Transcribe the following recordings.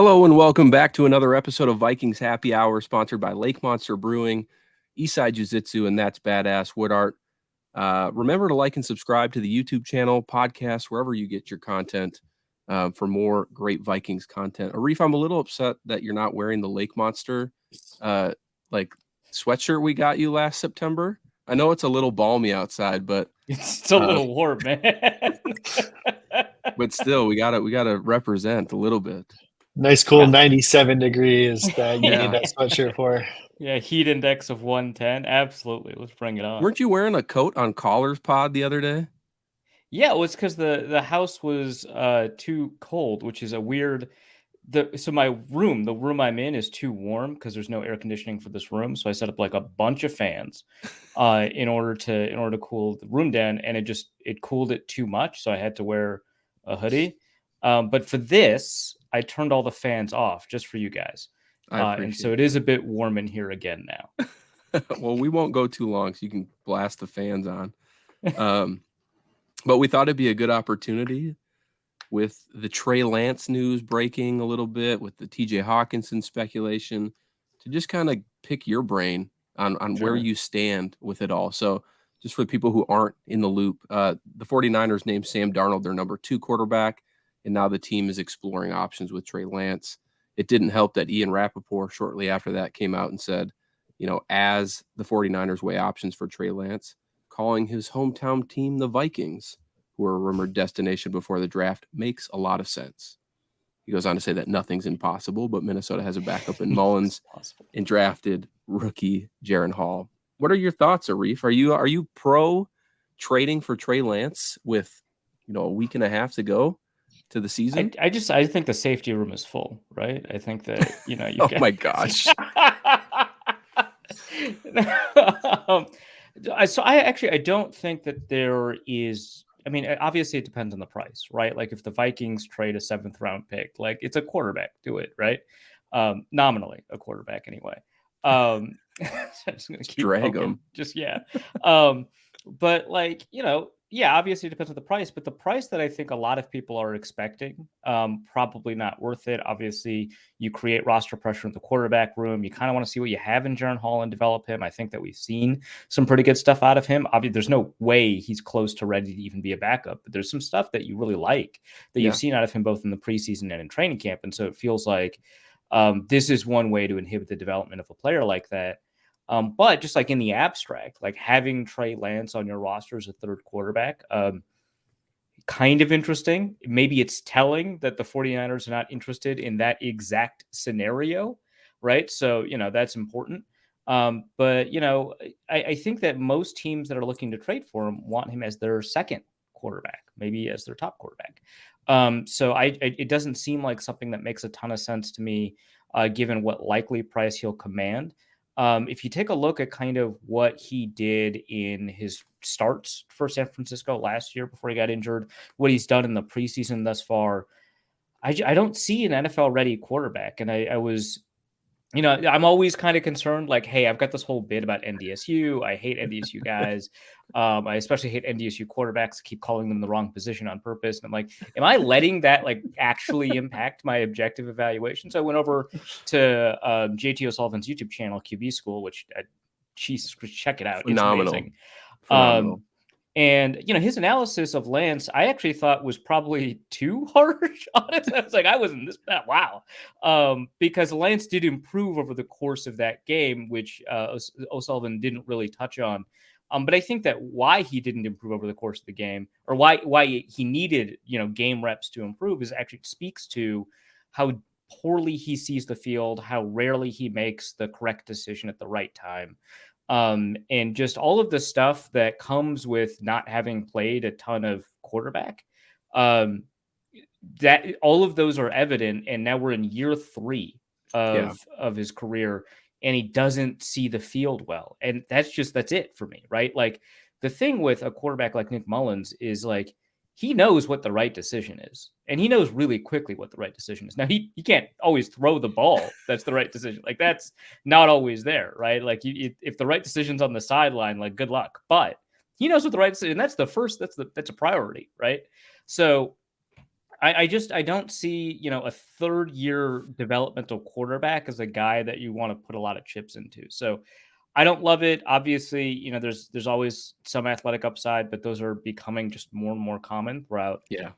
Hello and welcome back to another episode of Vikings Happy Hour, sponsored by Lake Monster Brewing, Eastside Jiu-Jitsu, and That's Badass Wood Art. Remember to like and subscribe to the YouTube channel, podcast, wherever you get your content for more great Vikings content. Arif, I'm a little upset that you're not wearing the Lake Monster sweatshirt we got you last September. I know it's a little balmy outside, but it's a little warm, man. But still, we gotta represent a little bit. Nice, cool 97 degrees that you need that sweatshirt for. Yeah, heat index of 110. Absolutely. Let's bring it on. Weren't you wearing a coat on Callers Pod the other day? Yeah, it was because the house was too cold, which is a weird... So my room, the room I'm in, is too warm because there's no air conditioning for this room. So I set up like a bunch of fans in order to cool the room down, and it cooled it too much. So I had to wear a hoodie. But for this, I turned all the fans off just for you guys. And so it is a bit warm in here again now. Well, we won't go too long so you can blast the fans on. But we thought it'd be a good opportunity with the Trey Lance news breaking a little bit, with the TJ Hockenson speculation, to just kind of pick your brain on where you stand with it all. So just for the people who aren't in the loop, the 49ers named Sam Darnold their number 2 quarterback, and now the team is exploring options with Trey Lance. It didn't help that Ian Rappaport shortly after that came out and said, as the 49ers weigh options for Trey Lance, calling his hometown team the Vikings, who are a rumored destination before the draft, makes a lot of sense. He goes on to say that nothing's impossible, but Minnesota has a backup in Mullins and drafted rookie Jaren Hall. What are your thoughts, Arif? Are you pro trading for Trey Lance with a week and a half to go to the season? I think the safety room is full, right? I think that my gosh. So I don't think that there is. I mean, obviously it depends on the price, right? Like if the Vikings trade a 7th round pick, like it's a quarterback, do it, right? Nominally a quarterback anyway. I'm just gonna keep drag them. But obviously it depends on the price, but the price that I think a lot of people are expecting, probably not worth it. Obviously, you create roster pressure in the quarterback room. You kind of want to see what you have in Jaren Hall and develop him. I think that we've seen some pretty good stuff out of him. Obviously, there's no way he's close to ready to even be a backup, but there's some stuff that you really like that you've seen out of him both in the preseason and in training camp. And so it feels like this is one way to inhibit the development of a player like that. But just like in the abstract, like having Trey Lance on your roster as a 3rd quarterback, kind of interesting. Maybe it's telling that the 49ers are not interested in that exact scenario, right? So, that's important. But I think that most teams that are looking to trade for him want him as their 2nd quarterback, maybe as their top quarterback. So it doesn't seem like something that makes a ton of sense to me, given what likely price he'll command. If you take a look at kind of what he did in his starts for San Francisco last year before he got injured, what he's done in the preseason thus far, I don't see an NFL-ready quarterback. And I was, I'm always kind of concerned, like, hey, I've got this whole bit about NDSU. I hate NDSU guys. I especially hate NDSU quarterbacks. I keep calling them the wrong position on purpose. And I'm like, am I letting that actually impact my objective evaluation? So I went over to JT O'Sullivan's YouTube channel, QB School, which, Jesus, check it out. Phenomenal. It's amazing. And, his analysis of Lance, I actually thought was probably too harsh on it. I was like, I wasn't this bad. Wow. Because Lance did improve over the course of that game, which O'Sullivan didn't really touch on. But I think that why he didn't improve over the course of the game, or why he needed, game reps to improve, is actually speaks to how poorly he sees the field, how rarely he makes the correct decision at the right time. And just all of the stuff that comes with not having played a ton of quarterback, that all of those are evident. And now we're in year 3 of his career, and he doesn't see the field well. And that's it for me, right? Like the thing with a quarterback like Nick Mullins is like, he knows what the right decision is, and he knows really quickly what the right decision is. Now, he can't always throw the ball. That's the right decision. Like, that's not always there, right? Like, if the right decision's on the sideline, like, good luck. But he knows what the right decision, and that's a priority, right? So I don't see, a third year developmental quarterback as a guy that you want to put a lot of chips into. So I don't love it. Obviously, there's always some athletic upside, but those are becoming just more and more common throughout Yeah.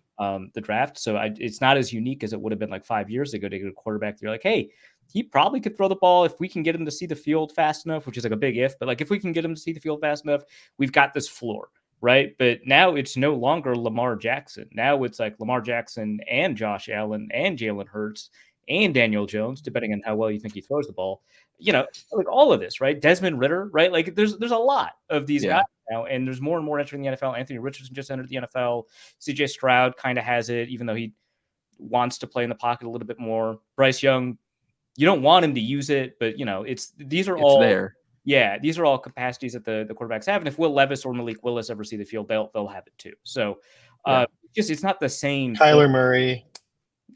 the draft. So it's not as unique as it would have been like 5 years ago to get a quarterback. You're like, hey, he probably could throw the ball if we can get him to see the field fast enough, which is like a big if, but like if we can get him to see the field fast enough, we've got this floor, right? But now it's no longer Lamar Jackson. Now it's like Lamar Jackson and Josh Allen and Jalen Hurts and Daniel Jones, depending on how well you think he throws the ball. Like all of this, right? Desmond Ritter, right? Like there's a lot of these guys now, and there's more and more entering the NFL. Anthony Richardson just entered the NFL. CJ Stroud kind of has it, even though he wants to play in the pocket a little bit more. Bryce Young, you don't want him to use it, but these are all there. Yeah, these are all capacities that the quarterbacks have. And if Will Levis or Malik Willis ever see the field, they'll have it too. So it's not the same. Kyler Murray.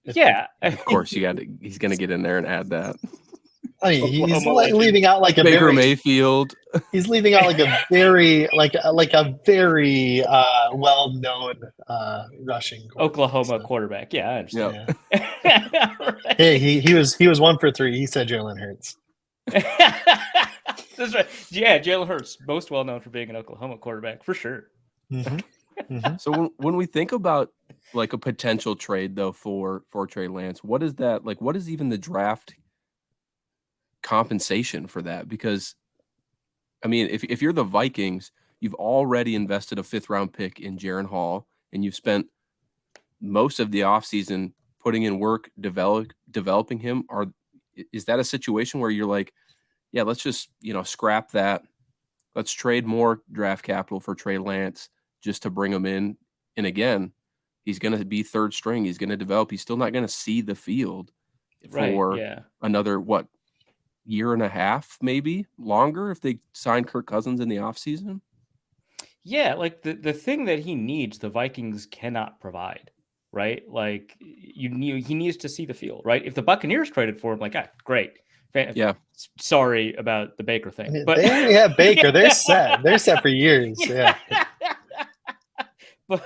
Yeah. Of course he's gonna get in there and add that. I mean, he's leaving out like a Baker Mayfield. He's leaving out like a very well-known rushing Oklahoma quarterback. Yeah, I understand. Yeah. Right. Hey, he was 1 for 3. He said Jalen Hurts. That's right. Yeah, Jalen Hurts, most well known for being an Oklahoma quarterback for sure. Mm-hmm. Mm-hmm. So when we think about like a potential trade though for Trey Lance, what is that like? What is even the draft compensation for that? Because I mean, if you're the Vikings, you've already invested a 5th round pick in Jaren Hall, and you've spent most of the offseason putting in work developing him. Is that a situation where you're like, yeah, let's just scrap that, let's trade more draft capital for Trey Lance just to bring him in? And again, he's going to be 3rd string. He's going to develop. He's still not going to see the field for another year and a half, maybe longer, if they sign Kirk Cousins in the offseason. Yeah, like the thing that he needs, the Vikings cannot provide, right? Like he needs to see the field, right? If the Buccaneers traded for him, like, great. Yeah. Sorry about the Baker thing, but they already have Baker. They're set. They're set for years. Yeah. But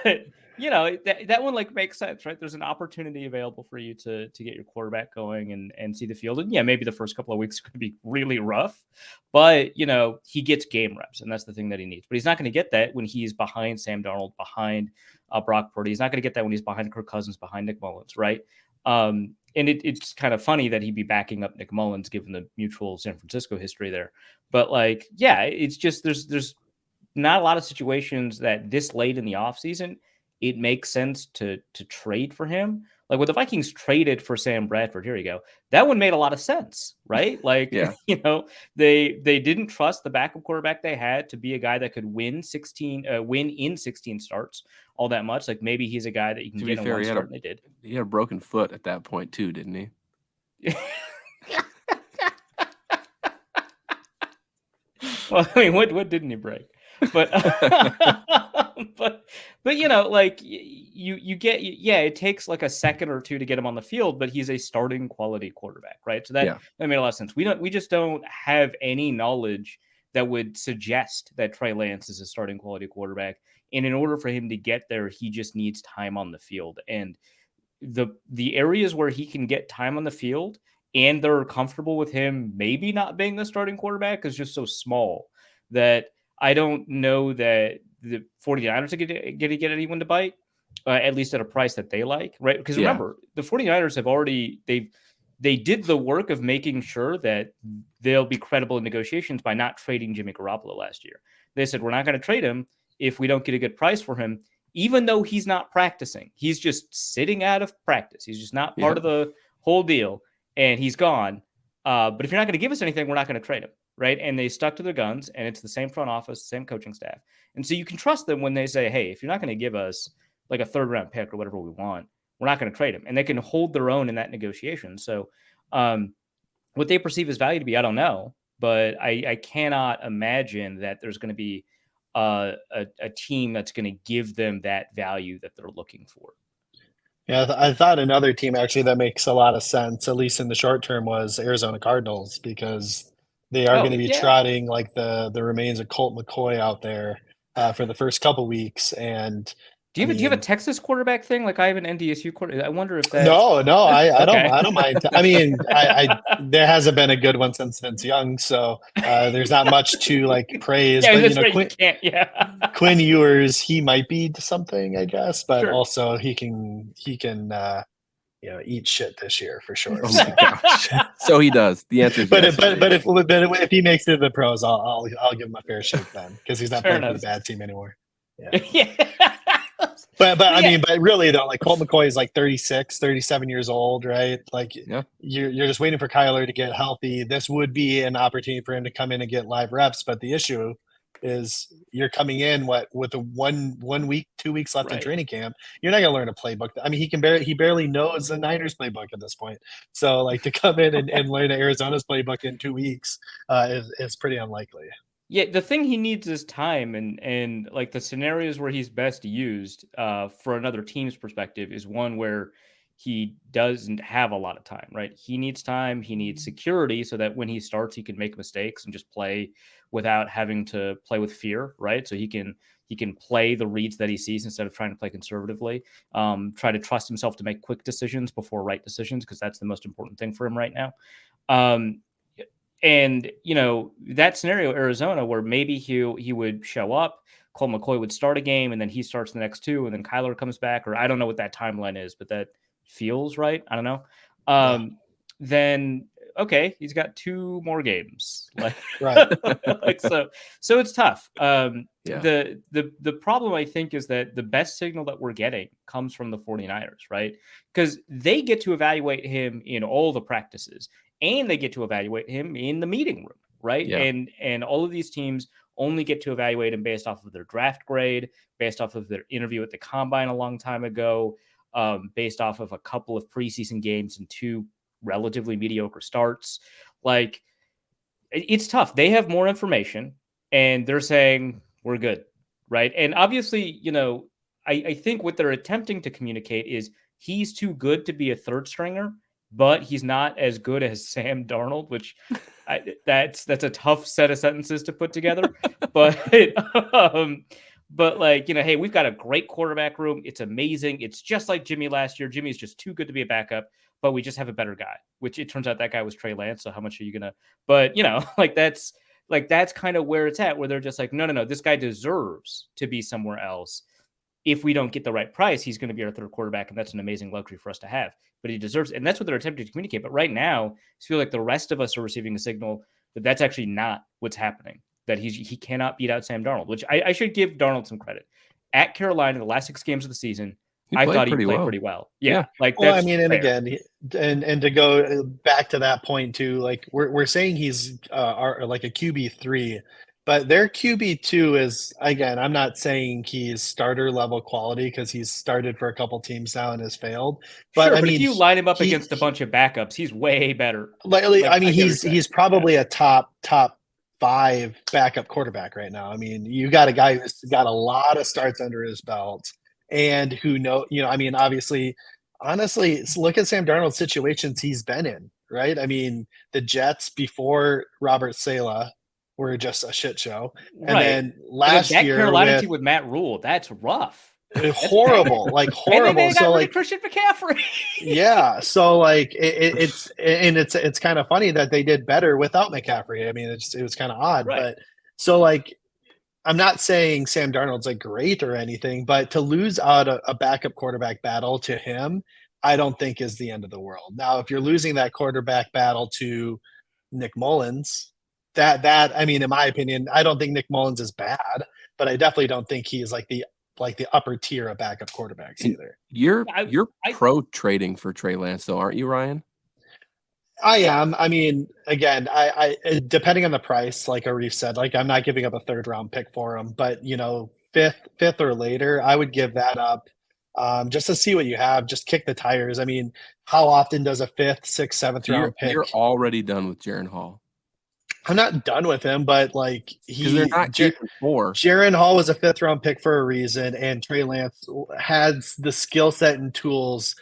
that one like makes sense, right? There's an opportunity available for you to get your quarterback going and see the field. And yeah, maybe the first couple of weeks could be really rough, but he gets game reps, and that's the thing that he needs. But he's not going to get that when he's behind Sam Darnold, behind Brock Purdy. He's not going to get that when he's behind Kirk Cousins, behind Nick Mullins, right? And it's kind of funny that he'd be backing up Nick Mullins given the mutual San Francisco history there. But like, yeah, it's just there's not a lot of situations that this late in the offseason it makes sense to trade for him. Like when the Vikings traded for Sam Bradford, here you go. That one made a lot of sense, right? Like, they didn't trust the backup quarterback they had to be a guy that could win in 16 starts all that much. Like maybe he's a guy that you can get in one start, and they did. He had a broken foot at that point too, didn't he? Well, I mean, what didn't he break? But but like you get it takes like a second or two to get him on the field, but he's a starting quality quarterback, right? So that made a lot of sense. We just don't have any knowledge that would suggest that Trey Lance is a starting quality quarterback, and in order for him to get there, he just needs time on the field. And the areas where he can get time on the field and they're comfortable with him maybe not being the starting quarterback is just so small that I don't know that the 49ers are going to get anyone to bite, at least at a price that they like, right? Because remember, the 49ers have already, they did the work of making sure that they'll be credible in negotiations by not trading Jimmy Garoppolo last year. They said, we're not going to trade him if we don't get a good price for him, even though he's not practicing. He's just sitting out of practice. He's just not part of the whole deal, and he's gone. But if you're not going to give us anything, we're not going to trade him. Right. And they stuck to their guns, and it's the same front office, same coaching staff. And so you can trust them when they say, hey, if you're not going to give us like a 3rd round pick or whatever we want, we're not going to trade him. And they can hold their own in that negotiation. So what they perceive as value to be, I don't know, but I cannot imagine that there's going to be a team that's going to give them that value that they're looking for. Yeah, I thought another team actually that makes a lot of sense, at least in the short term, was Arizona Cardinals, because they are going to be trotting like the remains of Colt McCoy out there for the first couple weeks. And Do you have a Texas quarterback thing? Like I have an NDSU quarterback. I wonder if that. No, I Okay. don't mind. I mean, I there hasn't been a good one since Vince Young, so there's not much to like praise. Yeah, but that's right. You can't. Yeah. Quinn Ewers, he might be something, I guess, but Sure. also he can eat shit this year for sure. Oh my gosh! So he does. The answer is yes. But if he makes it to the pros, I'll give him a fair shake then because he's not playing for the bad team anymore. Yeah. But I mean, but really though, like Colt McCoy is like 36, 37 years old, right? Like you're just waiting for Kyler to get healthy. This would be an opportunity for him to come in and get live reps. But the issue is you're coming in with a 1 week, 2 weeks left in training camp. You're not gonna learn a playbook. I mean, he barely knows the Niners playbook at this point. So like to come in and learn Arizona's playbook in 2 weeks is pretty unlikely. Yeah, the thing he needs is time, and like the scenarios where he's best used for another team's perspective is one where he doesn't have a lot of time, right? He needs time, he needs security so that when he starts, he can make mistakes and just play without having to play with fear, right? So he can play the reads that he sees instead of trying to play conservatively, try to trust himself to make quick decisions before right decisions, because that's the most important thing for him right now. And, that scenario, Arizona, where maybe he would show up, Colt McCoy would start a game, and then he starts the next two, and then Kyler comes back, or I don't know what that timeline is, but that feels right. I don't know. Then, okay, he's got 2 more games. Like, right. so it's tough. The problem, I think, is that the best signal that we're getting comes from the 49ers, right? Because they get to evaluate him in all the practices, and they get to evaluate him in the meeting room, right? Yeah. And all of these teams only get to evaluate him based off of their draft grade, based off of their interview at the combine a long time ago, based off of a couple of preseason games and 2 relatively mediocre starts. Like, it's tough. They have more information, and they're saying we're good, right? And obviously, I think what they're attempting to communicate is he's too good to be a third stringer, but he's not as good as Sam Darnold, which that's a tough set of sentences to put together. But like, hey, we've got a great quarterback room. It's amazing. It's just like Jimmy last year. Jimmy's just too good to be a backup, but we just have a better guy, which it turns out that guy was Trey Lance. So how much are you gonna? But that's kind of where it's at, where they're just like, no, this guy deserves to be somewhere else. If we don't get the right price, he's going to be our third quarterback, and that's an amazing luxury for us to have. But he deserves it, and that's what they're attempting to communicate. But right now, I feel like the rest of us are receiving a signal that that's actually not what's happening, that he cannot beat out Sam Darnold, which I should give Darnold some credit. At Carolina, the last 6 games of the season, I thought he played pretty well. Yeah. Like, well, I mean, and fair. Again, and to go back to that point too, like we're saying he's like a QB3, but their QB2 is, again, I'm not saying he's starter level quality because he's started for a couple teams now and has failed. But sure, I mean, if you line him up against a bunch of backups, he's way better. I mean, he's probably a top 5 backup quarterback right now. I mean, you got a guy who's got a lot of starts under his belt and who I mean, honestly, look at Sam Darnold's situations he's been in, right? I mean, the Jets before Robert Saleh were just a shit show. And then last year Carolina team with Matt Rule, that's rough. Horrible. And then they got rid of Christian McCaffrey. Yeah. So like it's kind of funny that they did better without McCaffrey. I mean, it was kind of odd, but so like, I'm not saying Sam Darnold's like great or anything, but to lose out a backup quarterback battle to him, I don't think is the end of the world. Now, if you're losing that quarterback battle to Nick Mullins, that I mean, in my opinion, I don't think Nick Mullins is bad, but I definitely don't think he's like the upper tier of backup quarterbacks either. You're pro trading for Trey Lance, though, aren't you, Ryan? I am. I mean, again, I depending on the price, like Arif said, like I'm not giving up a 3rd round pick for him, but fifth or later, I would give that up just to see what you have. Just kick the tires. I mean, how often does a 5th, 6th, 7th round pick? You're already done with Jaren Hall. I'm not done with him, but like they're not Jaren Hall was a 5th round pick for a reason, and Trey Lance has the skill set and tools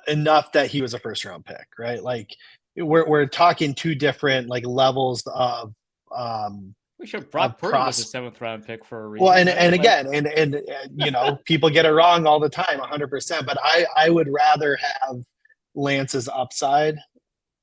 enough that he was a 1st round pick, right? Like we're talking 2 different like levels of We should. Brock Purdy was a 7th round pick for a reason. Well, and again, people get it wrong all the time, 100%. But I would rather have Lance's upside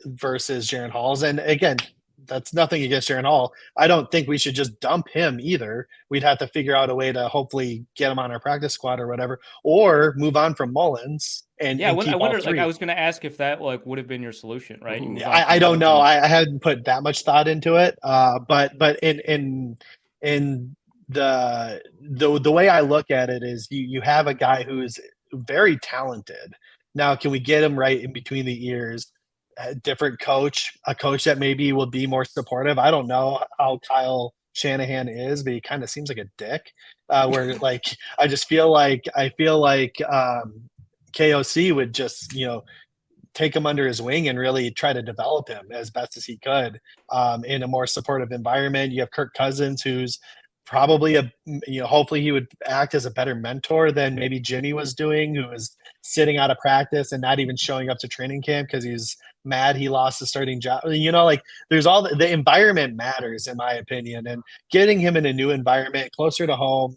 versus Jaren Hall's. And again, that's nothing against Jaren Hall. I don't think we should just dump him either. We'd have to figure out a way to hopefully get him on our practice squad or whatever, or move on from Mullins. And I keep wonder. all three. I was going to ask if that would have been your solution, right? I don't know. I hadn't put that much thought into it. But in the way I look at it is you have a guy who is very talented. Now, can we get him right in between the ears? A different coach, a coach that maybe will be more supportive. I don't know how Kyle Shanahan is, but he kind of seems like a dick. Where like I feel like KOC would just take him under his wing and really try to develop him as best as he could in a more supportive environment. You have Kirk Cousins, who's probably hopefully he would act as a better mentor than maybe Jimmy was doing, who was sitting out of practice and not even showing up to training camp because he's mad he lost the starting job. There's all the environment matters, in my opinion, and getting him in a new environment closer to home,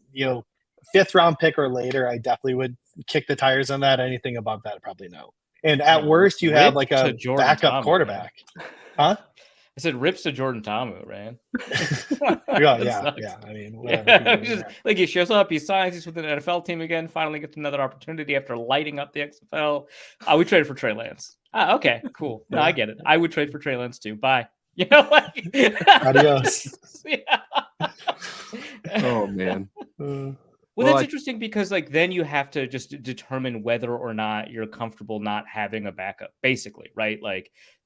5th round pick or later, I definitely would kick the tires on that. Anything above that, probably no. And at worst, you have like a backup quarterback. Man. Huh? I said rips to Jordan Ta'amu, man. yeah. I mean, whatever. Like he shows up, he signs, he's with an NFL team again, finally gets another opportunity after lighting up the XFL. We traded for Trey Lance. Okay, cool. No, I get it. I would trade for Trey Lance too. Bye. Adios. Oh man. Well, that's interesting because then you have to just determine whether or not you're comfortable not having a backup, basically, right?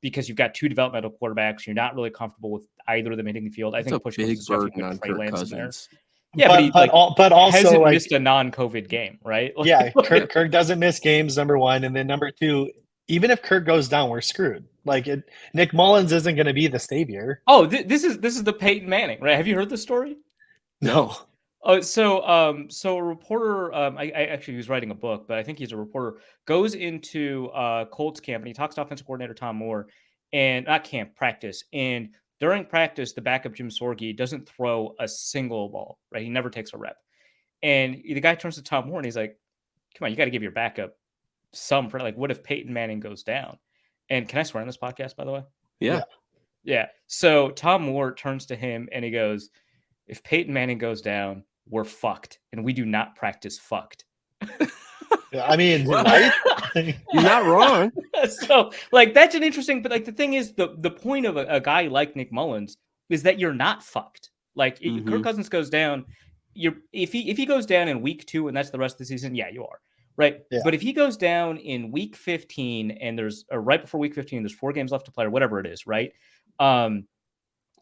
Because you've got 2 developmental quarterbacks, you're not really comfortable with either of them hitting the field. I think push big burden on Kirk Cousins. Yeah, but also hasn't missed a non-COVID game, right? Kirk doesn't miss games, number one, and then number 2, even if Kirk goes down, we're screwed. Nick Mullins isn't going to be the savior. Oh, this is the Peyton Manning, right? Have you heard the story? No. Oh, so a reporter, I actually he was writing a book, but I think he's a reporter, goes into Colts camp and he talks to offensive coordinator Tom Moore and not camp, practice. And during practice, the backup Jim Sorgi doesn't throw a single ball, right? He never takes a rep. And the guy turns to Tom Moore and he's like, come on, you got to give your backup some, what if Peyton Manning goes down? And can I swear on this podcast, by the way? Yeah. So Tom Moore turns to him and he goes, if Peyton Manning goes down, we're fucked, and we do not practice fucked. I mean, right? You're not wrong. So, that's an interesting. But the thing is, the point of a guy like Nick Mullins is that you're not fucked. If Kirk Cousins goes down, if he goes down in week 2 and that's the rest of the season, yeah, you are. Right. Yeah. But if he goes down in week 15 and right before week 15, there's 4 games left to play or whatever it is, right?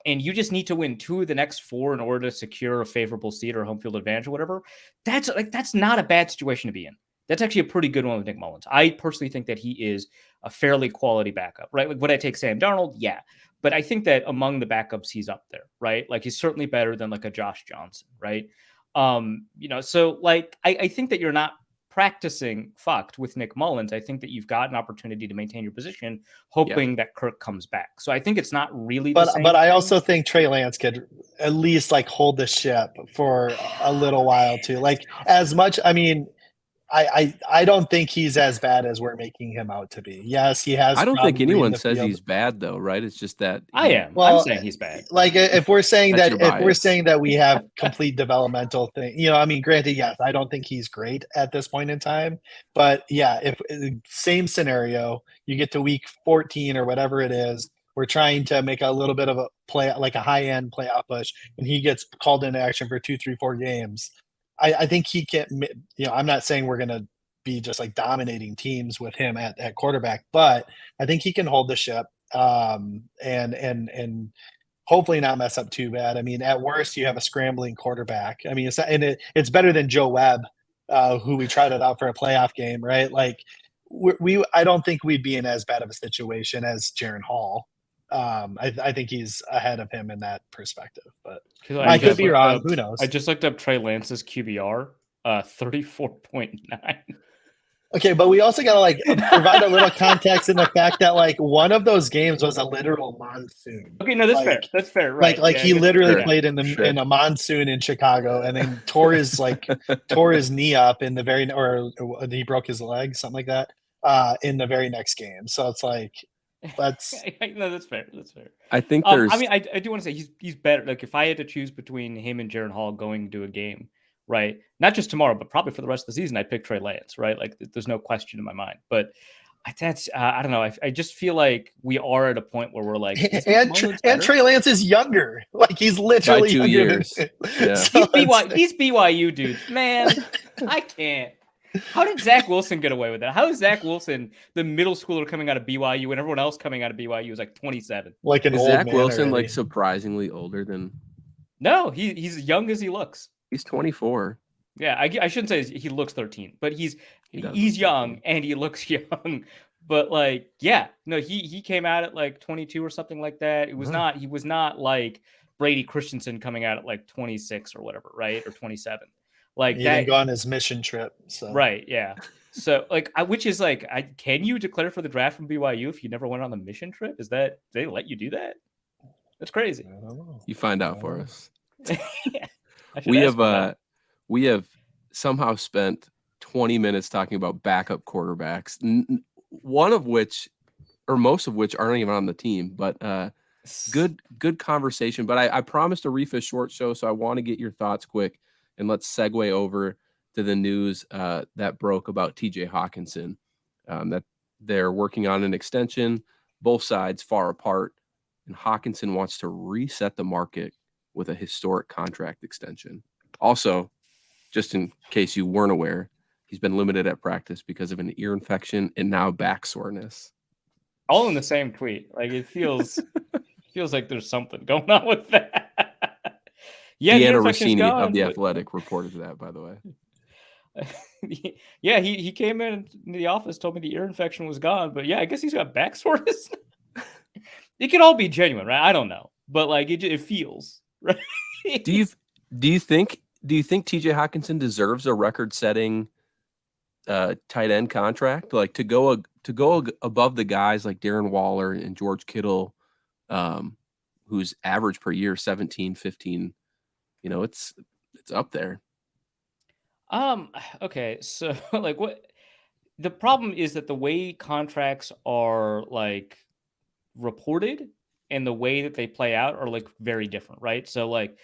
And you just need to win 2 of the next 4 in order to secure a favorable seed or home field advantage or whatever. That's not a bad situation to be in. That's actually a pretty good one with Nick Mullins. I personally think that he is a fairly quality backup, right? Would I take Sam Darnold? Yeah. But I think that among the backups, he's up there, right? He's certainly better than a Josh Johnson, right? So I think that you're not practicing fucked with Nick Mullins. I think that you've got an opportunity to maintain your position, hoping that Kirk comes back. So I think it's not really the same but I also think Trey Lance could at least hold the ship for a little while too. As much, I mean, I don't think he's as bad as we're making him out to be. Yes, he has. I don't think anyone says he's bad though, right? It's just that I am. Well, I'm saying he's bad. If we're saying that we have complete developmental thing, I mean, granted, yes, I don't think he's great at this point in time, but yeah, if same scenario, you get to week 14 or whatever it is, we're trying to make a little bit of a play, a high end playoff push, and he gets called into action for 2, 3, 4 games. I think he can, I'm not saying we're going to be just dominating teams with him at quarterback, but I think he can hold the ship and hopefully not mess up too bad. I mean, at worst, you have a scrambling quarterback. I mean, it's better than Joe Webb, who we tried it out for a playoff game, right? I don't think we'd be in as bad of a situation as Jaren Hall. I think he's ahead of him in that perspective, but I could be wrong. Who knows? I just looked up Trey Lance's QBR, 34.9. Okay, but we also got to like provide a little context in the fact that like one of those games was a literal monsoon. Okay, no, that's like, fair. That's fair, right? Like he literally played in Sure. a monsoon in Chicago, and then tore his knee up in the very, or he broke his leg, something like that, in the very next game. So it's like, let's. No, that's fair. That's fair. I think there's. I mean, I do want to say he's better. Like if I had to choose between him and Jaron Hall going to a game, right? Not just tomorrow, but probably for the rest of the season, I'd pick Trey Lance, right? Like there's no question in my mind. But that's I don't know. I just feel like we are at a point where we're like, and Trey Lance is younger. Like he's literally by 2 younger years. Yeah. So he's BYU, dude. Man, I can't. How did Zach Wilson get away with that? How is Zach Wilson the middle schooler coming out of BYU and everyone else coming out of BYU is like 27? Like an is old Zach man Wilson already. like surprisingly older than? No, he's as young as he looks. He's 24. Yeah, I shouldn't say he looks 13, but he's look young 13. and he looks young. But like, yeah, no, he came out at like 22 or something like that. He was not like Brady Christensen coming out at like 26 or whatever, right? Or 27. Like he that didn't go on his mission trip. So right, yeah. So like which is like can you declare for the draft from BYU if you never went on the mission trip? Is that they let you do that? That's crazy. I don't know. You find out for us. Yeah, we have somehow spent 20 minutes talking about backup quarterbacks, one of which, or most of which, aren't even on the team. But good conversation. But I promised Arif a short show, so I want to get your thoughts quick, and let's segue over to the news that broke about TJ Hockenson, that they're working on an extension, both sides far apart, and Hockenson wants to reset the market with a historic contract extension. Also, just in case you weren't aware, he's been limited at practice because of an ear infection and now back soreness. All in the same tweet. Like it feels like there's something going on with that. Yeah, Deanna Rossini of The Athletic reported that, by the way. Yeah, he came in the office, told me the ear infection was gone, but yeah, I guess he's got back soreness. It could all be genuine, right? I don't know, but like it feels right. Do you think TJ Hockenson deserves a record-setting tight end contract, like to go above the guys like Darren Waller and George Kittle, whose average per year 17, 15? You know, it's up there. Okay, so like what the problem is that the way contracts are like reported and the way that they play out are like very different, right? So like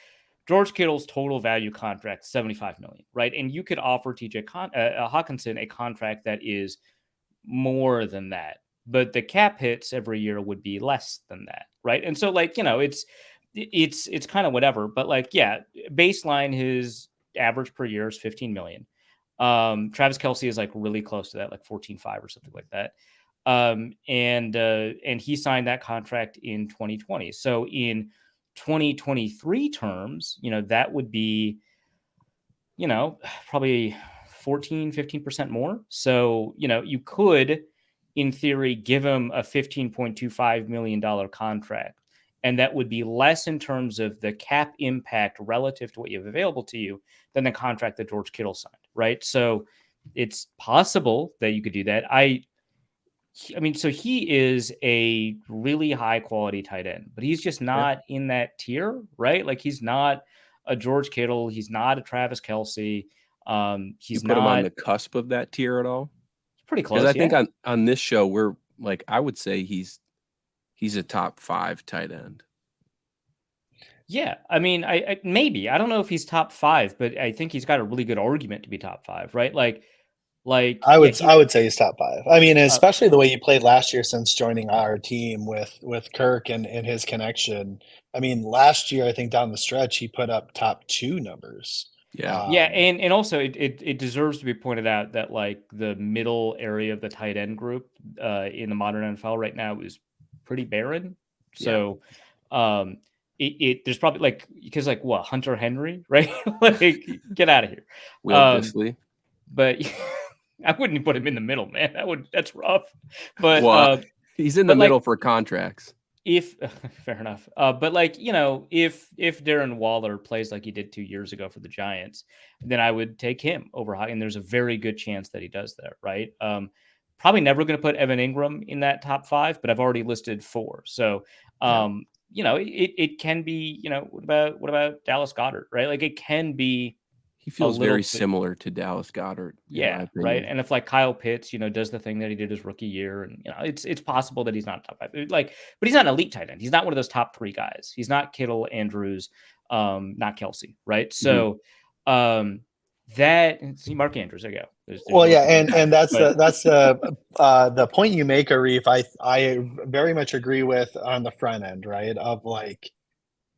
George Kittle's total value contract, $75 million, right? And you could offer TJ Hockenson a contract that is more than that, but the cap hits every year would be less than that, right? And so like, you know, it's kind of whatever, but like, yeah, baseline his average per year is 15 million. Travis Kelce is like really close to that, like 14.5 or something like that. And he signed that contract in 2020. So in 2023 terms, you know, that would be, you know, probably 15% more. So, you know, you could, in theory, give him a $15.25 million contract. And that would be less in terms of the cap impact relative to what you have available to you than the contract that George Kittle signed, right? So it's possible that you could do that. I mean, so he is a really high quality tight end, but he's just not in that tier, right? Like he's not a George Kittle. He's not a Travis Kelce. He's you put him on the cusp of that tier at all? Pretty close. Because I think on this show, we're like, I would say he's a top 5 tight end. Yeah. I mean, I maybe, I don't know if he's top 5, but I think he's got a really good argument to be top 5, right? Like I would say he's top 5. I mean, especially the way you played last year since joining our team with Kirk and his connection. I mean, last year I think down the stretch he put up top 2 numbers. Yeah. And also it deserves to be pointed out that like the middle area of the tight end group in the modern NFL right now is pretty barren. So there's probably like, because like what, Hunter Henry, right? Like get out of here. Will Disley. But I wouldn't put him in the middle, man. That's rough. But he's in the middle for contracts. If fair enough, but like, if Darren Waller plays like he did 2 years ago for the Giants, then I would take him over high, and there's a very good chance that he does that, right? Probably never going to put Evan Ingram in that top 5, but I've already listed 4. So, it can be, what about Dallas Goedert, right? Like it can be. He feels very similar to Dallas Goedert. Yeah, right. And if like Kyle Pitts, does the thing that he did his rookie year, and it's possible that he's not top 5, but he's not an elite tight end. He's not one of those top 3 guys. He's not Kittle, Andrews, not Kelsey, right? So, Mark Andrews. There you go. And that's the point you make, Arif. I very much agree with on the front end, right? Of like.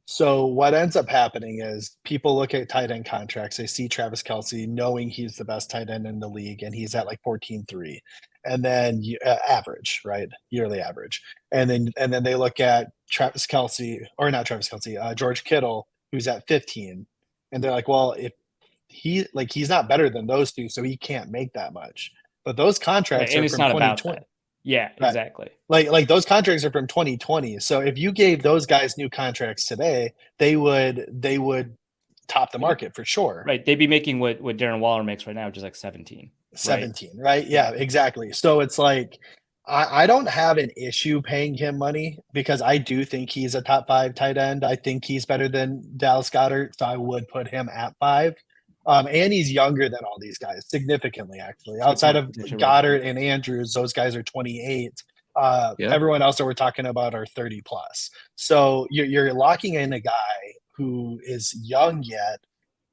So what ends up happening is people look at tight end contracts. They see Travis Kelce knowing he's the best tight end in the league, and he's at like 14.3, and then average, right? Yearly average. And then they look at Travis Kelce, or not Travis Kelce, George Kittle, who's at 15, and they're like, well, if he's not better than those two, so he can't make that much. But those contracts are from 2020. Yeah, exactly. Like those contracts are from 2020. So if you gave those guys new contracts today, they would top the market for sure. Right. They'd be making what Darren Waller makes right now, which is like 17. 17, right? Yeah, exactly. So it's like I don't have an issue paying him money because I do think he's a top 5 tight end. I think he's better than Dallas Goedert, so I would put him at 5. And he's younger than all these guys, significantly, actually. Outside of Goddard and Andrews, those guys are 28. Everyone else that we're talking about are 30 plus. So you're locking in a guy who is young yet,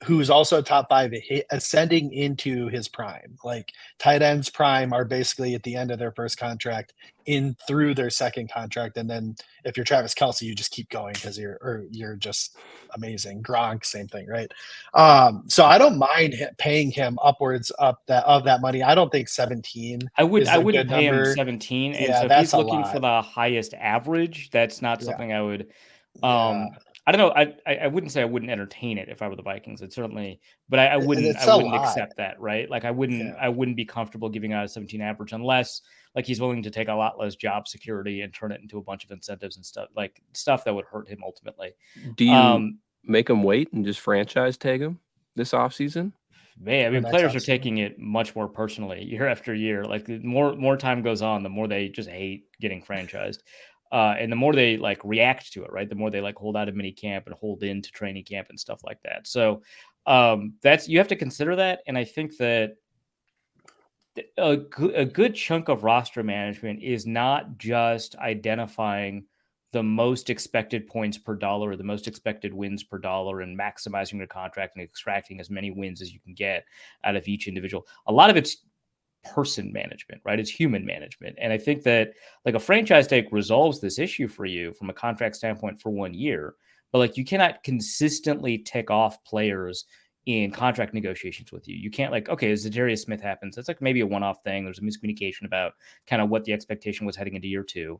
who's also a top 5, ascending into his prime. Like tight ends prime are basically at the end of their first contract in through their second contract. And then if you're Travis Kelce, you just keep going because you're just amazing. Gronk, same thing, right? So I don't mind paying him upwards of that money. I don't think 17. I wouldn't pay him 17. And so if he's looking for the highest average, that's not something I would. I don't know. I wouldn't say I wouldn't entertain it if I were the Vikings. It certainly, but I wouldn't accept that, right? Like I wouldn't be comfortable giving out a 17 average unless like he's willing to take a lot less job security and turn it into a bunch of incentives and stuff that would hurt him ultimately. Do you make him wait and just franchise tag him this offseason? Man, I mean, players are taking it much more personally year after year. Like the more time goes on, the more they just hate getting franchised. And the more they like react to it, right? The more they like hold out of mini camp and hold into training camp and stuff like that. So you have to consider that. And I think that a good chunk of roster management is not just identifying the most expected points per dollar or the most expected wins per dollar and maximizing your contract and extracting as many wins as you can get out of each individual. A lot of it's person management, right? It's human management. And I think that like a franchise tag resolves this issue for you from a contract standpoint for 1 year, but like you cannot consistently tick off players in contract negotiations with you. You can't like, okay, as Za'Darius Smith happens, that's like maybe a one-off thing. There's a miscommunication about kind of what the expectation was heading into year 2.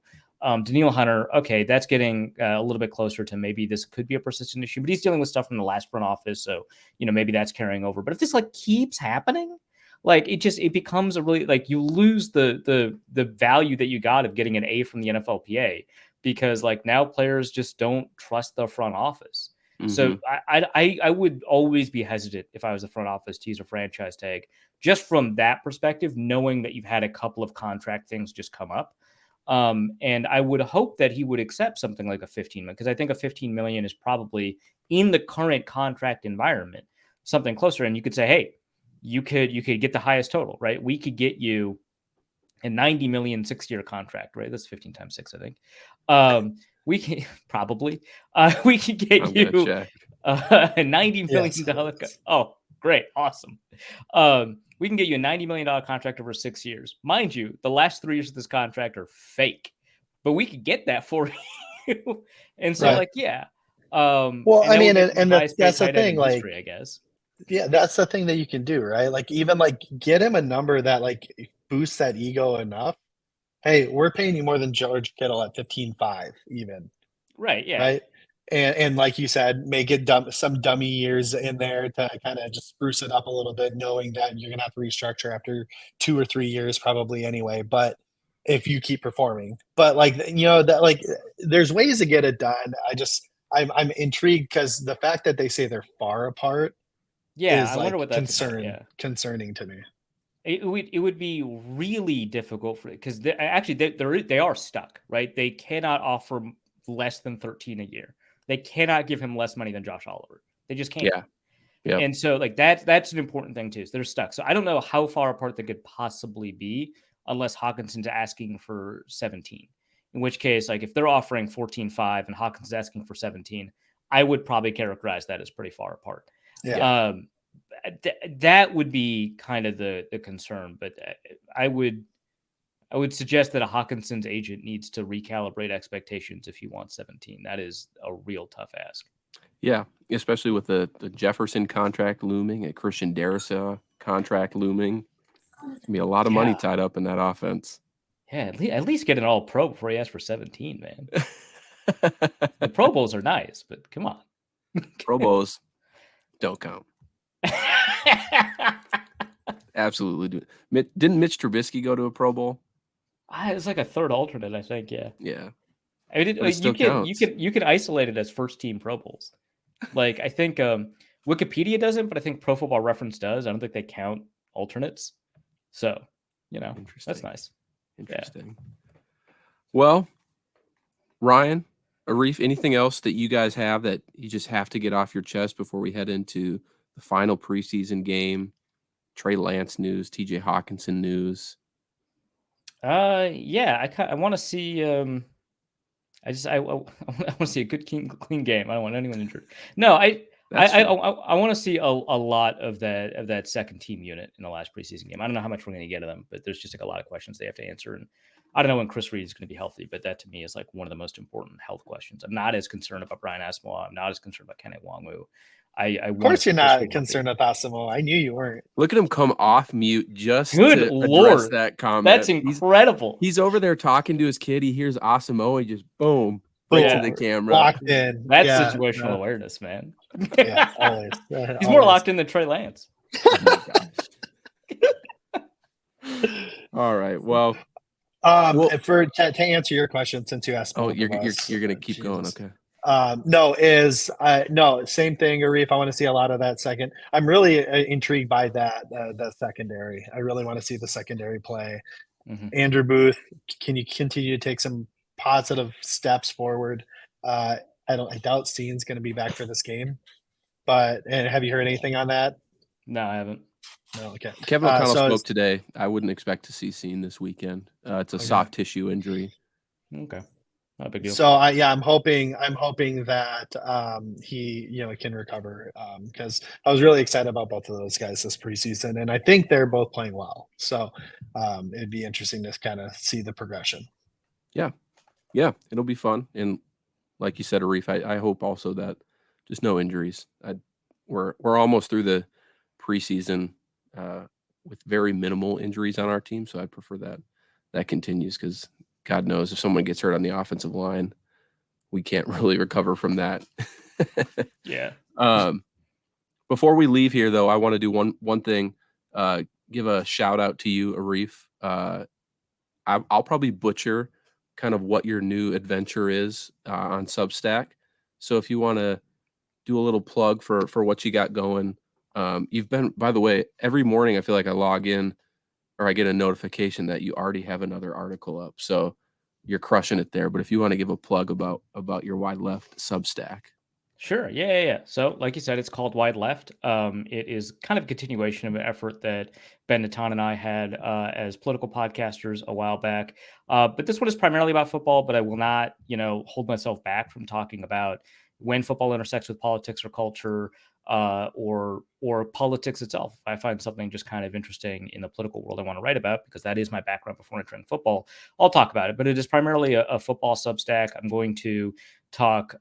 Danielle Hunter, okay, that's getting a little bit closer to maybe this could be a persistent issue, but he's dealing with stuff from the last front office. So, maybe that's carrying over. But if this like keeps happening, like it becomes a really like you lose the value that you got of getting an A from the NFLPA because like now players just don't trust the front office. Mm-hmm. So I would always be hesitant if I was the front office to use a franchise tag just from that perspective, knowing that you've had a couple of contract things just come up. And I would hope that he would accept something like a 15 million because I think a 15 million is probably in the current contract environment, something closer. And you could say, hey, you could get the highest total, right? We could get you a 90 million 6-year contract, right? That's 15 times 6, I think. We can probably we could get you a $90 million. Oh, great. Awesome. We can get you a $90 million contract over 6 years. Mind you, the last 3 years of this contract are fake, but we could get that for you. And so like, yeah. Well, I mean, and that's the thing, like, history, I guess. Yeah, that's the thing that you can do, right? Like even like get him a number that like boosts that ego enough. Hey, we're paying you more than George Kittle at 15.5 even. Right, yeah. Right? And like you said, make it some dummy years in there to kind of just spruce it up a little bit, knowing that you're gonna have to restructure after 2 or 3 years probably anyway. But if you keep performing. But like, that like there's ways to get it done. I'm intrigued because the fact that they say they're far apart is I wonder like what that's about. Yeah. concerning to me. It would be really difficult for it because they are stuck, right? They cannot offer less than 13 a year. They cannot give him less money than Josh Oliver. They just can't. Yeah. Yeah. And so like that's an important thing too. So they're stuck. So I don't know how far apart they could possibly be unless Hockenson's asking for 17. In which case, like if they're offering 14.5 and Hockenson's asking for 17, I would probably characterize that as pretty far apart. Yeah. That would be kind of the concern, but I would suggest that a Hockenson's agent needs to recalibrate expectations if he wants 17. That is a real tough ask. Yeah, especially with the Jefferson contract looming, a Christian Darrisaw contract looming. There's gonna be a lot of money tied up in that offense. Yeah, at least get an all pro before he asks for 17, man. The Pro Bowls are nice, but come on. Pro Bowls don't count. Absolutely do. Didn't Mitch Trubisky go to a Pro Bowl? It's like a third alternate, I think. Yeah. Yeah. I mean, you can isolate it as first team Pro Bowls. Like I think Wikipedia doesn't, but I think Pro Football Reference does. I don't think they count alternates. So, that's nice. Interesting. Yeah. Well, Ryan, Arif, anything else that you guys have that you just have to get off your chest before we head into the final preseason game? Trey Lance news, TJ Hockenson news. I want to see. I want to see a good, clean game. I don't want anyone injured. No, I want to see a lot of that second team unit in the last preseason game. I don't know how much we're going to get of them, but there's just like a lot of questions they have to answer, and I don't know when Chris Reed is going to be healthy. But that to me is like one of the most important health questions. I'm not as concerned about Brian Asamoah. I'm not as concerned about Kenneth Nwangwu. Of course, you're not concerned with Asamoah. I knew you weren't. Look at him come off mute just to address that comment. That's incredible. He's over there talking to his kid. He hears Asamoah, just boom, right to the camera. Locked in. That's situational awareness, man. Yeah, always. He's more locked in than Trey Lance. Oh my gosh. All right. Well, to answer your question, since you asked, you're gonna keep going, okay? No, same thing, Arif. I want to see a lot of that second. I'm really intrigued by that secondary. I really want to see the secondary play. Mm-hmm. Andrew Booth, can you continue to take some positive steps forward? I doubt Seen's going to be back for this game, but have you heard anything on that? No, I haven't. No, okay. Kevin O'Connell spoke today. I wouldn't expect to see Seen this weekend. It's a soft tissue injury. Okay. Not a big deal. So I'm hoping that he can recover because I was really excited about both of those guys this preseason, and I think they're both playing well. So it'd be interesting to kind of see the progression. Yeah, it'll be fun, and like you said, Arif, I hope also that just no injuries. We're almost through the preseason with very minimal injuries on our team, so I prefer that continues because God knows if someone gets hurt on the offensive line, we can't really recover from that. Yeah. Before we leave here, though, I want to do one thing. Give a shout out to you, Arif. I'll probably butcher kind of what your new adventure is on Substack. So if you want to do a little plug for what you got going, you've been, by the way, every morning I feel like I log in or I get a notification that you already have another article up. So you're crushing it there. But if you want to give a plug about your Wide Left Substack. Sure. Yeah. So like you said, it's called Wide Left. It is kind of a continuation of an effort that Ben Natan and I had as political podcasters a while back. But this one is primarily about football, but I will not, hold myself back from talking about when football intersects with politics or culture, or politics itself. If I find something just kind of interesting in the political world I want to write about, because that is my background before entering football, I'll talk about it. But it is primarily a football Substack. I'm going to talk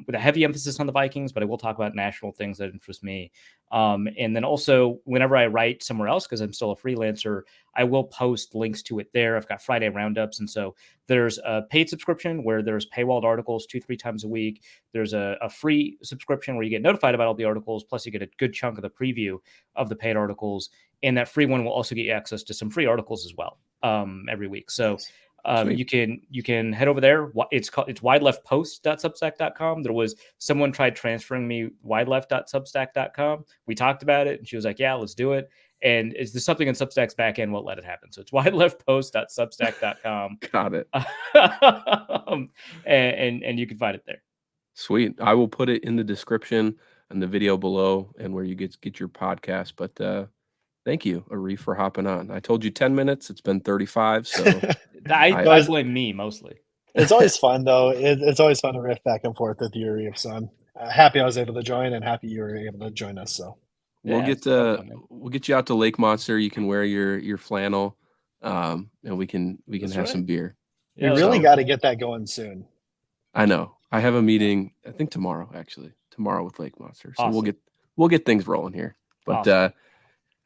with a heavy emphasis on the Vikings, but I will talk about national things that interest me. And then also whenever I write somewhere else, because I'm still a freelancer, I will post links to it there. I've got Friday roundups. And so there's a paid subscription where there's paywalled articles 2-3 times a week. There's a free subscription where you get notified about all the articles. Plus you get a good chunk of the preview of the paid articles. And that free one will also get you access to some free articles as well. every week. So you can head over there. It's wideleftpost.substack.com. There was someone tried transferring me wideleft.substack.com. We talked about it and she was like, yeah, let's do it. And is there something in Substack's backend won't let it happen. So it's wideleftpost.substack.com. Got it. and you can find it there. Sweet. I will put it in the description and the video below and where you get your podcast. But thank you, Arif, for hopping on. I told you 10 minutes. It's been 35. So I blame me mostly. It's always fun, though. It's always fun to riff back and forth with you, Arif. So I'm happy I was able to join and happy you were able to join us. So we'll get you out to Lake Monster. You can wear your flannel, and we can have some beer. We really got to get that going soon. I know. I have a meeting, I think tomorrow with Lake Monster. So awesome. we'll get things rolling here. But awesome.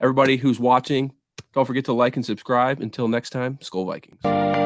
Everybody who's watching, don't forget to like and subscribe. Until next time, Skol Vikings.